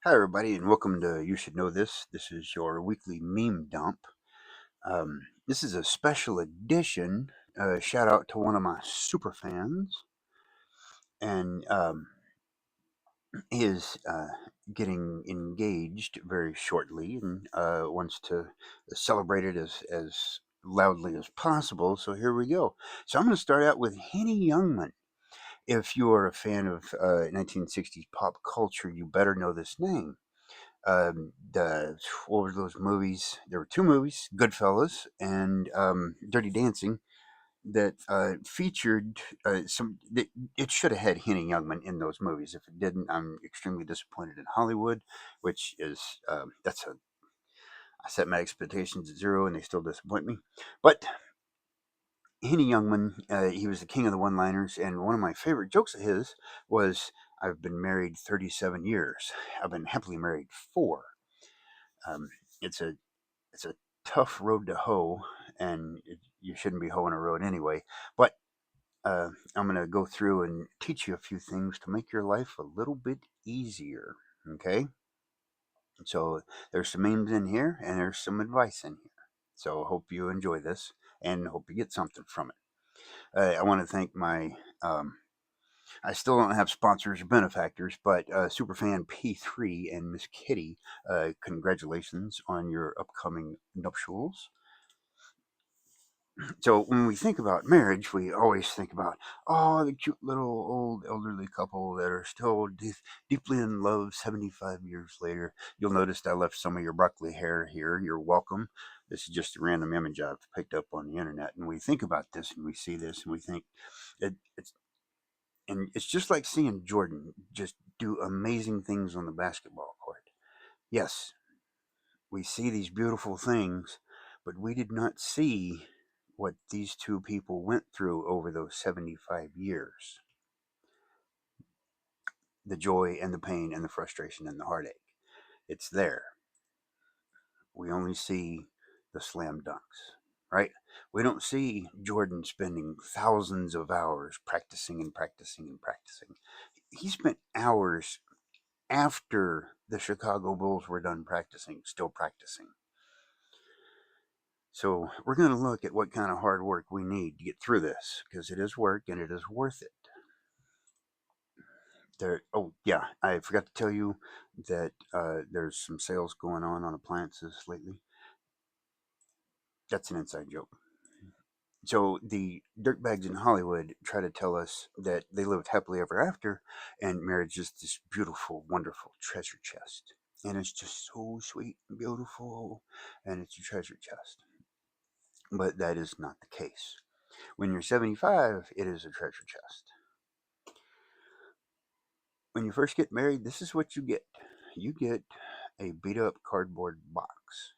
Hi, everybody, and welcome to You Should Know This. This is your weekly meme dump. This is a special edition. Shout out to one of my super fans, and he is getting engaged very shortly and wants to celebrate it as loudly as possible. So here we go. So I'm going to start out with Henny Youngman. If you are a fan of 1960s pop culture, you better know this name. The What were those movies? There were two movies, Goodfellas and Dirty Dancing, that featured some. It should have had Henny Youngman in those movies. If it didn't, I'm extremely disappointed in Hollywood, which is that's a. I set my expectations at zero, and they still disappoint me. But Henny Youngman, he was the king of the one-liners, and one of my favorite jokes of his was, "I've been married 37 years. I've been happily married 4." Um, it's a it's a tough road to hoe, and you shouldn't be hoeing a road anyway. But I'm going to go through and teach you a few things to make your life a little bit easier. Okay, so there's some memes in here, and there's some advice in here. So I hope you enjoy this, and hope you get something from it. I want to thank my. I still don't have sponsors or benefactors, but Superfan P3 and Miss Kitty, congratulations on your upcoming nuptials. So when we think about marriage, we always think about, oh, the cute little old elderly couple that are still deeply in love 75 years later. You'll notice I left some of your broccoli hair here. You're welcome. This is just a random image I've picked up on the internet. And we think about this and we see this and we think it's and it's just like seeing Jordan just do amazing things on the basketball court. Yes, we see these beautiful things, but we did not see what these two people went through over those 75 years, the joy and the pain and the frustration and the heartache. It's there. We only see the slam dunks, right? We don't see Jordan spending thousands of hours practicing and practicing and practicing. He spent hours after the Chicago Bulls were done practicing, still practicing. So we're going to look at what kind of hard work we need to get through this, because it is work and it is worth it. Oh yeah, I forgot to tell you that there's some sales going on appliances lately. That's an inside joke. So the dirtbags in Hollywood try to tell us that they lived happily ever after, and marriage is this beautiful, wonderful treasure chest, and it's just so sweet and beautiful, and it's a treasure chest. But that is not the case. When you're 75, it is a treasure chest. When you first get married, this is what you get. You get a beat up cardboard box.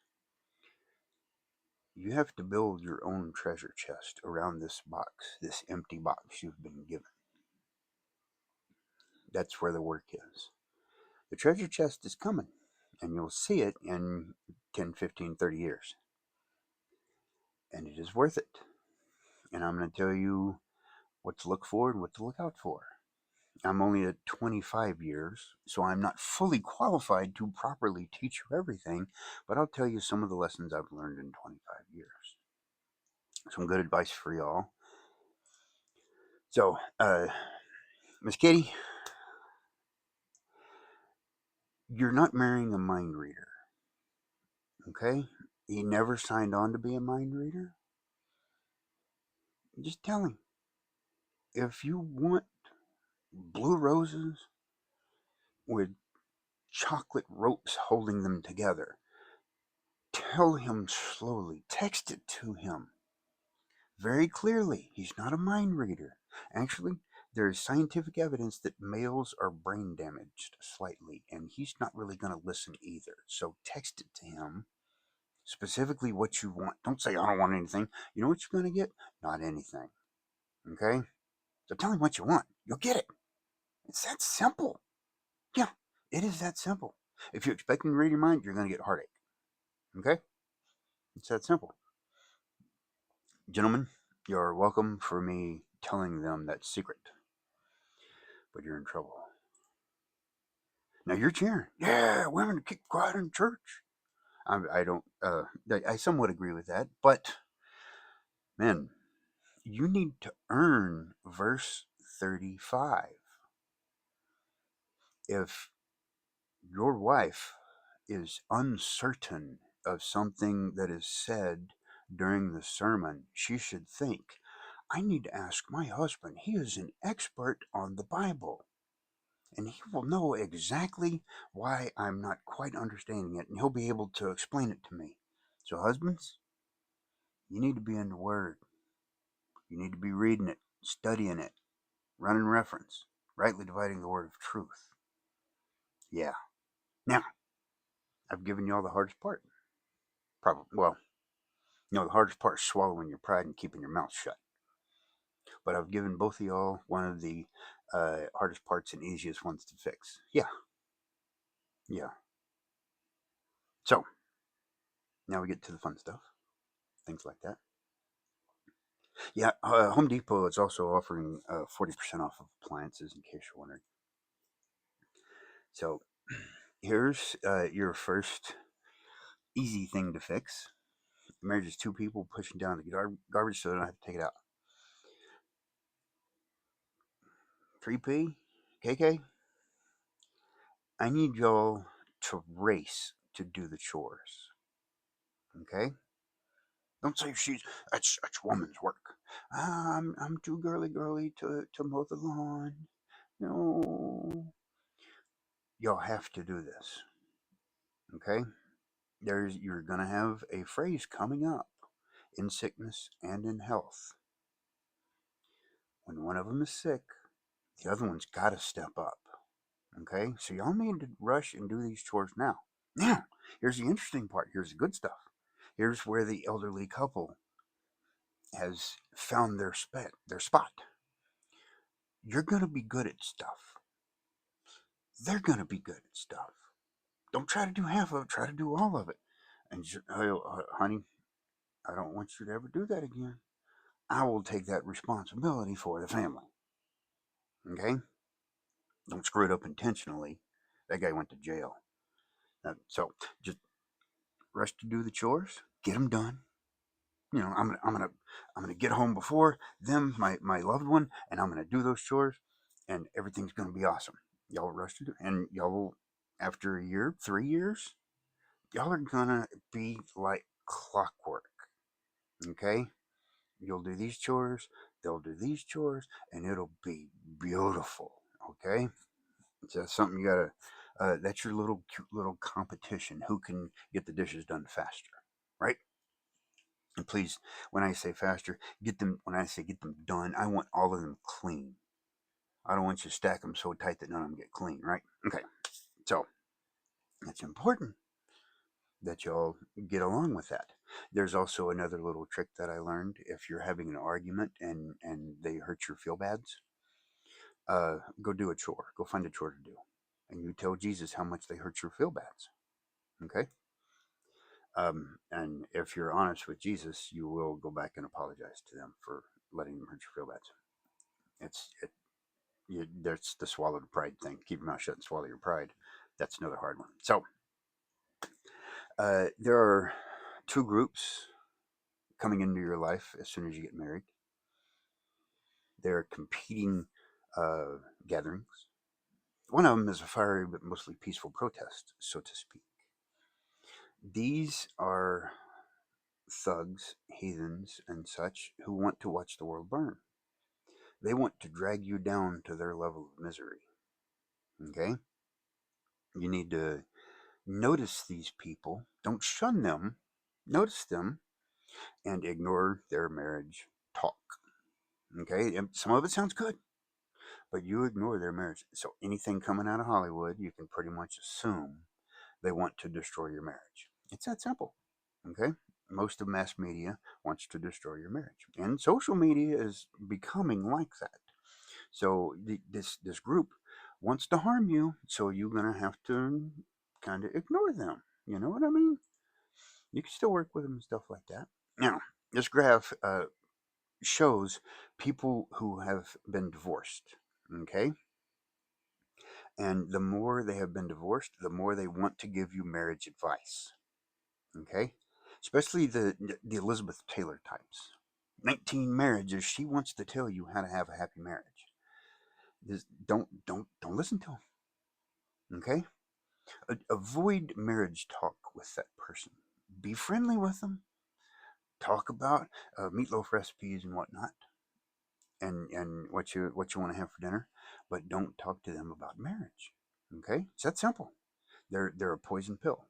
You have to build your own treasure chest around this box, this empty box you've been given. That's where the work is. The treasure chest is coming, and you'll see it in 10, 15, 30 years. And it is worth it. And I'm going to tell you what to look for and what to look out for. I'm only at 25 years, so I'm not fully qualified to properly teach you everything, but I'll tell you some of the lessons I've learned in 25 years. Some good advice for y'all. So, Miss Katie, you're not marrying a mind reader, okay? He never signed on to be a mind reader. Just tell him. If you want blue roses with chocolate ropes holding them together, tell him slowly. Text it to him very clearly. He's not a mind reader. Actually, there is scientific evidence that males are brain damaged slightly, and he's not really going to listen either. So text it to him specifically what you want. Don't say, I don't want anything. You know what you're going to get? Not anything. Okay? So tell him what you want. You'll get it. It's that simple. Yeah, it is that simple. If you expect him to read your mind, you're going to get heartache. Okay? It's that simple. Gentlemen, you're welcome for me telling them that secret, but you're in trouble. Now you're cheering. Yeah, women to keep quiet in church. I don't. I somewhat agree with that, but man, you need to earn verse 35. If your wife is uncertain of something that is said during the sermon, she should think, I need to ask my husband. He is an expert on the Bible, and he will know exactly why I'm not quite understanding it, and he'll be able to explain it to me. So, husbands, you need to be in the Word. You need to be reading it, studying it, running reference, rightly dividing the word of truth. Yeah. Now, I've given you all the hardest part. Probably, well, the hardest part is swallowing your pride and keeping your mouth shut. But I've given both of y'all one of the hardest parts and easiest ones to fix. Yeah. Yeah. So, now we get to the fun stuff. Things like that. Yeah, Home Depot is also offering 40% off of appliances in case you're wondering. So, here's your first easy thing to fix. Marriage is two people pushing down the garbage so they don't have to take it out. 3P, KK, I need y'all to race to do the chores. Okay? Don't say that's woman's work. I'm too girly to mow the lawn. No. Y'all have to do this. Okay? You're gonna have a phrase coming up in sickness and in health. When one of them is sick, the other one's got to step up. Okay, so y'all need to rush and do these chores now. Now, here's the interesting part. Here's the good stuff. Here's where the elderly couple has found their spot. You're gonna be good at stuff. They're gonna be good at stuff. Don't try to do half of it. Try to do all of it. And honey, I don't want you to ever do that again. I will take that responsibility for the family. Okay? Don't screw it up intentionally. That guy went to jail. So just rush to do the chores. Get them done. I'm gonna get home before them, my loved one, and I'm gonna do those chores, and everything's gonna be awesome. Y'all rush to do, and y'all will, after a year, 3 years, y'all are gonna be like clockwork. Okay, you'll do these chores, they'll do these chores, and it'll be beautiful. Okay, so that's something you gotta. That's your little cute little competition. Who can get the dishes done faster, right? And please, when I say faster, get them. When I say get them done, I want all of them clean. I don't want you to stack them so tight that none of them get clean, right? Okay, so it's important that y'all get along with that. There's also another little trick that I learned. If you're having an argument and they hurt your feel bads, go do a chore. Go find a chore to do, and you tell Jesus how much they hurt your feel bads. Okay. And if you're honest with Jesus, you will go back and apologize to them for letting them hurt your feel bads. It's it, That's the swallow the pride thing. Keep your mouth shut and swallow your pride. That's another hard one. So there are two groups coming into your life as soon as you get married. They're competing uh, gatherings. One of them is a fiery but mostly peaceful protest, so to speak. These are thugs, heathens, and such who want to watch the world burn. They want to drag you down to their level of misery. Okay? You need to notice these people. Don't shun them. Notice them and ignore their marriage talk. Okay? And some of it sounds good, but you ignore their marriage. So anything coming out of Hollywood, you can pretty much assume they want to destroy your marriage. It's that simple. Okay? Most of mass media wants to destroy your marriage. And social media is becoming like that. So this group wants to harm you, so you're gonna have to kind of ignore them. You know what I mean? You can still work with them and stuff like that. Now, this graph shows people who have been divorced. Okay, And the more they have been divorced, the more they want to give you marriage advice. Okay? Especially the Elizabeth Taylor types. 19 marriages, she wants to tell you how to have a happy marriage. Just don't listen to them. Okay? Avoid marriage talk with that person. Be friendly with them. Talk about meatloaf recipes and whatnot, and what you want to have for dinner, but don't talk to them about marriage. Okay, it's that simple. They're a poison pill.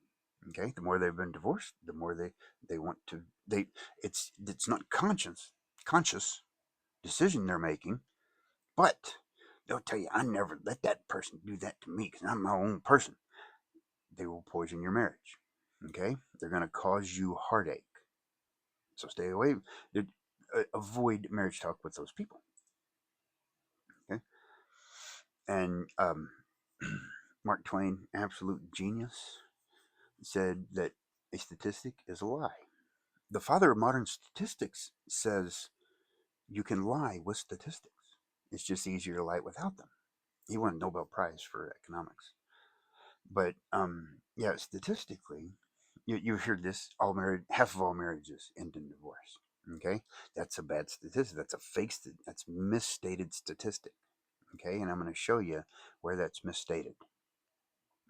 Okay, the more they've been divorced, the more they want to they it's not conscious decision they're making, but they'll tell you, I never let that person do that to me because I'm my own person. They will poison your marriage. Okay, they're going to cause you heartache. So stay away. Avoid marriage talk with those people. Okay, and Mark Twain, absolute genius, said that a statistic is a lie. The father of modern statistics says you can lie with statistics. It's just easier to lie without them. He won a Nobel Prize for economics. But yeah, statistically, you heard this: half of all marriages end in divorce. Okay, that's a bad statistic. That's a fake. That's misstated statistic. Okay, and I'm going to show you where that's misstated.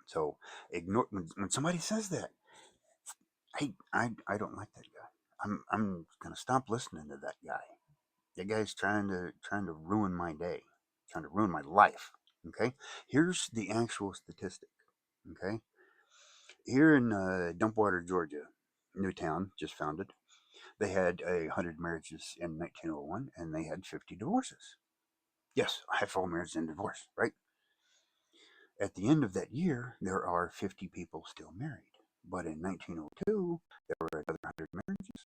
So ignore when somebody says that. Hey, I don't like that guy. I'm going to stop listening to that guy. That guy's trying to ruin my day, trying to ruin my life. Okay, here's the actual statistic. Okay, here in Dumpwater, Georgia, new town just founded. They had 100 marriages in 1901, and they had 50 divorces. Yes, half all marriages in divorce, right? At the end of that year, there are 50 people still married. But in 1902, there were another 100 marriages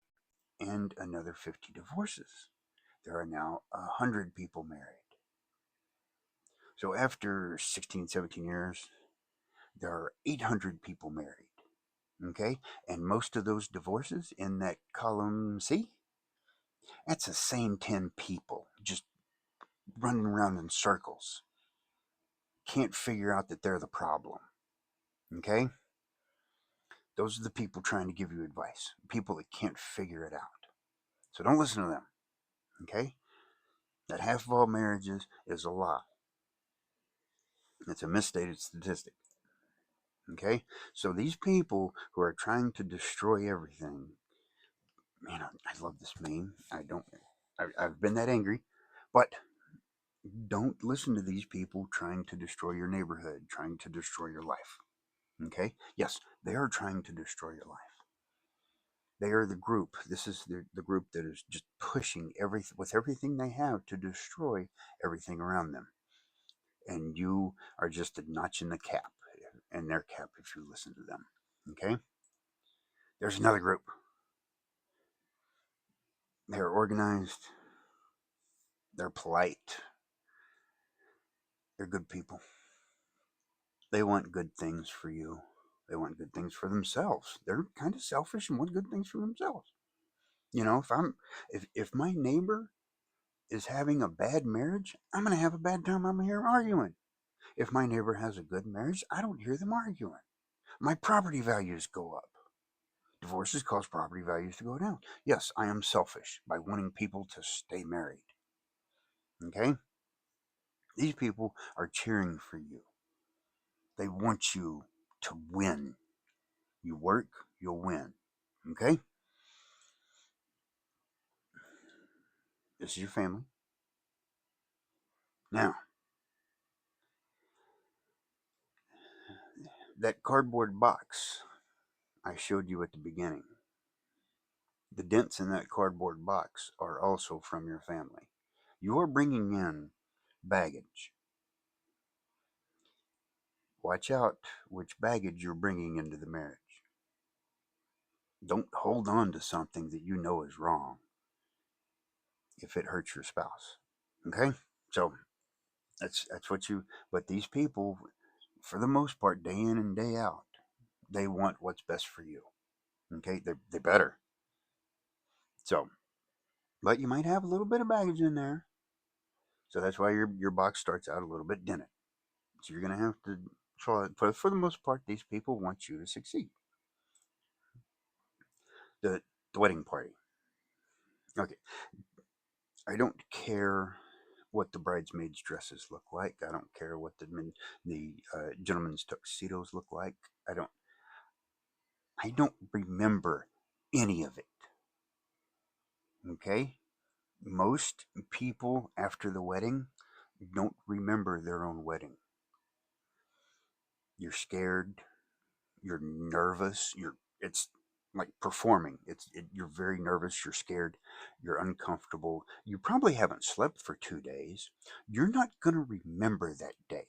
and another 50 divorces. There are now 100 people married. So after 16, 17 years, there are 800 people married. Okay? And most of those divorces in that column C, that's the same 10 people just running around in circles. Can't figure out that they're the problem. Okay? Those are the people trying to give you advice, people that can't figure it out. So don't listen to them. Okay? That half of all marriages is a lie. It's a misstated statistic. Okay? So these people who are trying to destroy everything, man, I love this meme. I've been that angry, but don't listen to these people trying to destroy your neighborhood, trying to destroy your life. Okay? Yes, they are trying to destroy your life. They are the group. This is the group that is just pushing everything with everything they have to destroy everything around them. And you are just a notch in the cap, in their cap, if you listen to them. Okay? There's another group. They're organized. They're polite. They're good people. They want good things for you. They want good things for themselves. They're kind of selfish and want good things for themselves. You know, if my neighbor is having a bad marriage, I'm gonna have a bad time. I'm here arguing. If my neighbor has a good marriage, I don't hear them arguing. My property values go up. Divorces cause property values to go down. Yes, I am selfish by wanting people to stay married. Okay? These people are cheering for you. They want you to win. You work, you'll win. Okay? This is your family. Now, that cardboard box I showed you at the beginning, the dents in that cardboard box are also from your family. You're bringing in baggage. Watch out which baggage you're bringing into the marriage. Don't hold on to something that you know is wrong if it hurts your spouse. Okay? So that's what you but these people, for the most part, day in and day out, they want what's best for you. Okay? They better. So but you might have a little bit of baggage in there. So that's why your box starts out a little bit dented. So you're going to have to try. But for the most part, these people want you to succeed. The wedding party. Okay, I don't care what the bridesmaids' dresses look like. I don't care what the gentlemen's tuxedos look like. I don't. I don't remember any of it. Okay, most people after the wedding don't remember their own wedding. You're scared. You're nervous. It's like performing. You're very nervous. You're scared. You're uncomfortable. You probably haven't slept for 2 days. You're not going to remember that day.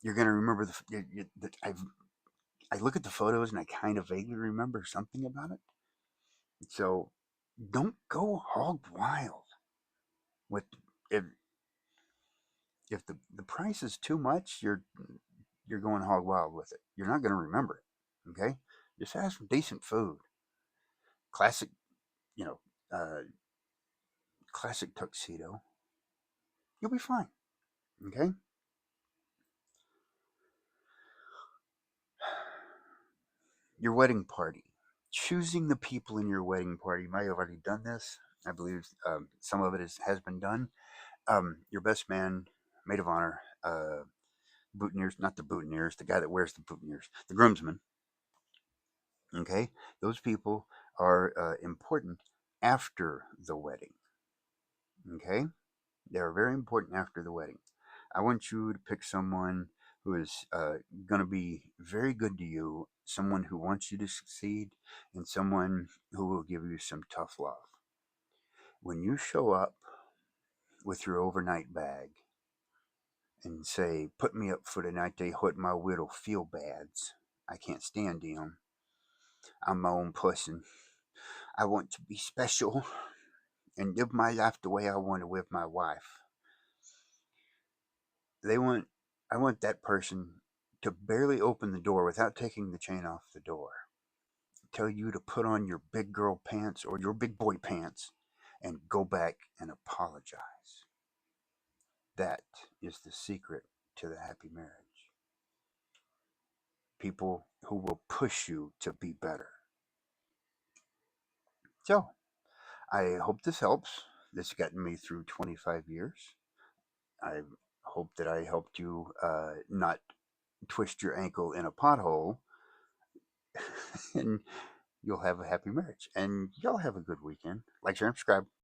You're going to remember I look at the photos and I kind of vaguely remember something about it. So don't go hog wild with if the price is too much, you're going hog wild with it. You're not going to remember it. Okay, just have some decent food, classic, you know, uh, classic tuxedo. You'll be fine. Okay. Your wedding party. Choosing the people in your wedding party. You might have already done this. I believe some of it has been done. Your best man, maid of honor, boutonnieres, not the boutonnieres, the guy that wears the boutonnieres, the groomsman. Okay, those people are important after the wedding. Okay, they are very important after the wedding. I want you to pick someone who is going to be very good to you, someone who wants you to succeed, and someone who will give you some tough love. When you show up with your overnight bag and say, "Put me up for the night, they hurt my widow feel bads. I can't stand them. I'm my own person. I want to be special and live my life the way I want to with my wife." They want, I want that person to barely open the door without taking the chain off the door. Tell you to put on your big girl pants or your big boy pants and go back and apologize. That is the secret to the happy marriage. People who will push you to be better. So, I hope this helps. This has gotten me through 25 years. I hope that I helped you not twist your ankle in a pothole and you'll have a happy marriage. And y'all have a good weekend. Like, share, and subscribe.